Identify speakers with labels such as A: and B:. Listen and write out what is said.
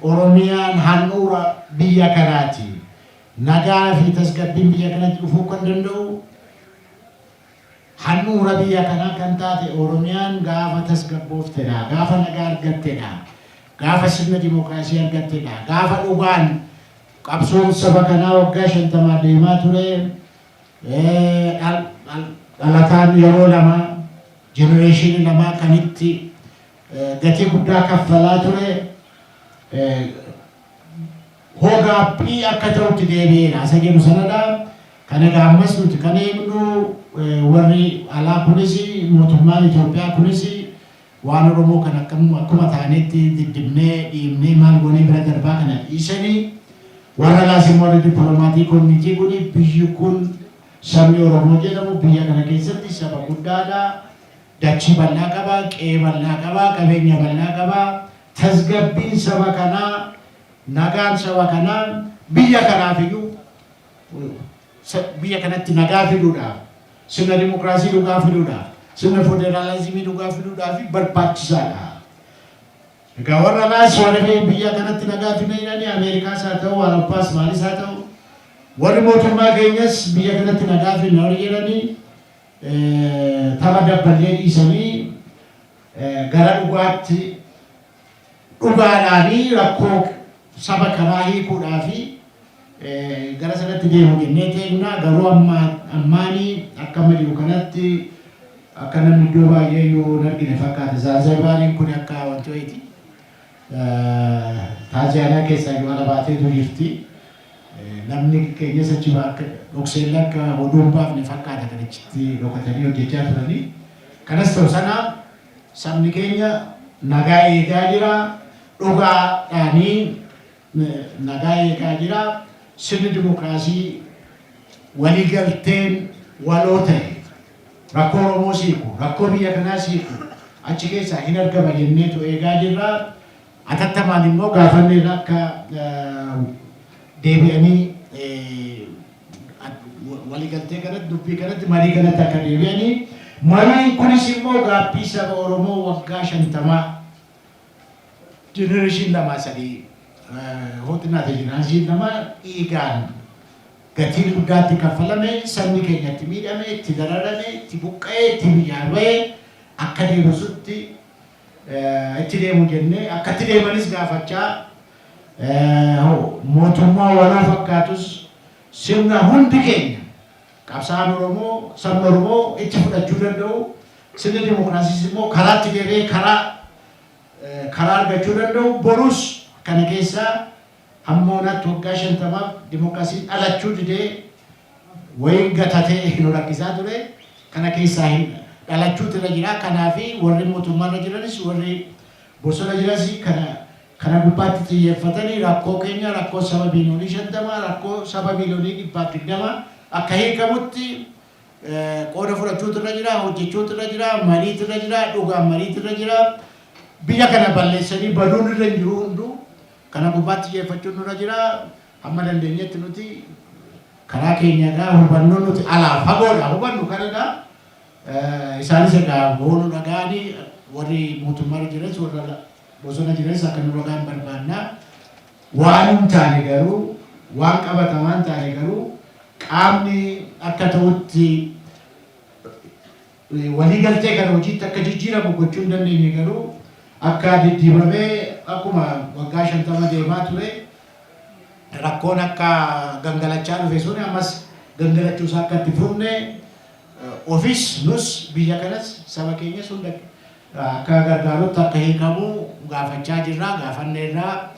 A: Oromiyaan handhuura biyya kanaati. Nagaa fi tasgabbiin biyya kanatti dhufuu kan danda'u handhuura biyya kanaa kan taate Oromiyaan gaafa tasgabbooftedha, gaafa nagaa argattedha, gaafa sirna dimookiraasii argattedha, gaafa dhugaan qabsoon saba kanaa waggaa 50 deemaa ture. Dhalataan yeroo lama jenereeshinii lama kanitti gatii guddaa kaffalaa ture. Hoogganaa akka ta'utti deebi'eera. Isa jedhu sanadha. Kana gaammas nuti kan eegnu warri alaa kunis mootummaan Itoophiyaa kunis waan Oromoo kan akkuma taanetti diddibnee dhiibnee maal goonee bira darbaa kana dhiisanii warra laasimmoo dippiloomatii koominitii kun biyyi kun sabni Oromoo jedhamu biyya kana keessatti saba guddaadha. Dachii bal'aa qaba, qe'ee bal'aa qaba, qabeenya bal'aa qaba. Tasgabbiin saba kanaa, nagaan saba kanaa biyya kanaaf iyyuu biyya kanatti nagaa fiduudhaaf, sirna dimookiraasii dhugaa fiduudhaaf, sirna federaalizimii dhugaa fiduudhaaf barbaachisaadha. Egaa warra alaas warra biyya kanatti nagaa fidanii Ameerikaas haa ta'u, Awurooppaas maalis haa ta'u, warri mootummaa keenyas biyya kanatti nagaa fidna warri jedhanii tapha dabballee dhiisanii gara dhugaatti dhugaadhaanii rakkoo saba kanaa hiikuudhaafi gara sanatti deemu jennee teekna. Garuu ammaanii akka madi'u kanatti akka namni iddoo baay'ee yoo argine fakkaata. Zanzibaariin kun akka wantooti Taaziyaanaa keessaa yoo ala baateetu jirti. Namni keenyas achi akka dhokseen akka oduun baafne fakkaata kan achitti dhokatanii hojjechaa turanii. Kanas ta'u sana sabni keenya nagaa eegaa jira. Dhugaadhaanii nagaa eegaa jira. Sirni dimookiraasii waliigalteen waloo ta'e rakkoo Oromoo siiqu, rakkoo biyya kanaa siiqu achi keessaa hin argama jenneetu eegaa jirra. Atattamaan immoo gaafanneen akka deebi'anii waliigaltee kanatti dubbii kanatti marii kanatti akka deebi'anii mariin kunis immoo gaaffii saba Oromoo waggaa 50 jenereeshinii lama sadii hootinaa jenereeshinii lama dhiigaan gatiin guddaatti kaffalame sabni keenya itti miidhame, itti dararame, itti buqqa'ee, itti biyyaa ba'ee akka deebisutti itti deemu jennee akka itti deemanis gaafachaa mootummaa walaa fakkaatus sirna hundi keenya qabsaa'aan Oromoo sabni Oromoo itti fudhachuu danda'u sirna dimookiraasiis immoo karaatti deebi'ee karaa argachuu danda'u. Borus kana keessaa hammoonatti waggaa 50 dimookiraasiin dhalachuu didee wayiin gatatee nu rakkisaa ture. Kana keessaa hin dhalachuutu irra jira. Kanaafi warri mootummaarra jiranis warri bosona jiranis kana gubbaatti xiyyeeffatanii rakkoo keenya, rakkoo saba biiliyoonii 50, rakkoo saba biiliyoonii 120 akka hiikamutti qooda fudhachuutu irra jira, hojjechuutu irra jira, mariitu irra jira, dhugaan mariitu irra jira. Biyya kana balleessanii baduun irra jiru hunduu kana gubbaatti xiyyeeffachuun irra jira. Hamma dandeenyetti nuti karaa keenyadhaa hubannoo nuti alaa fagoodha hubannu kanadha. Isaanis egaa boonu dhagaanii warri mootummaarra jiranis warra bosona jiranis akka nu dhagaan barbaannaa. Waan hin taane garuu waan qabatamaan taane garuu qaamni akka ta'utti waliigaltee kana hojiitti akka jijjiiramu gochuu hin dandeenye garuu akka diddiibamee akkuma waggaa 50 deemaa ture rakkoon akka gangalachaa dhufe sun ammas gangalachuusaa akka itti fufne ofis nus biyya kanas saba keenyas hunda akka gargaarutti akka hiikamu gaafachaa jirra, gaafanneerra.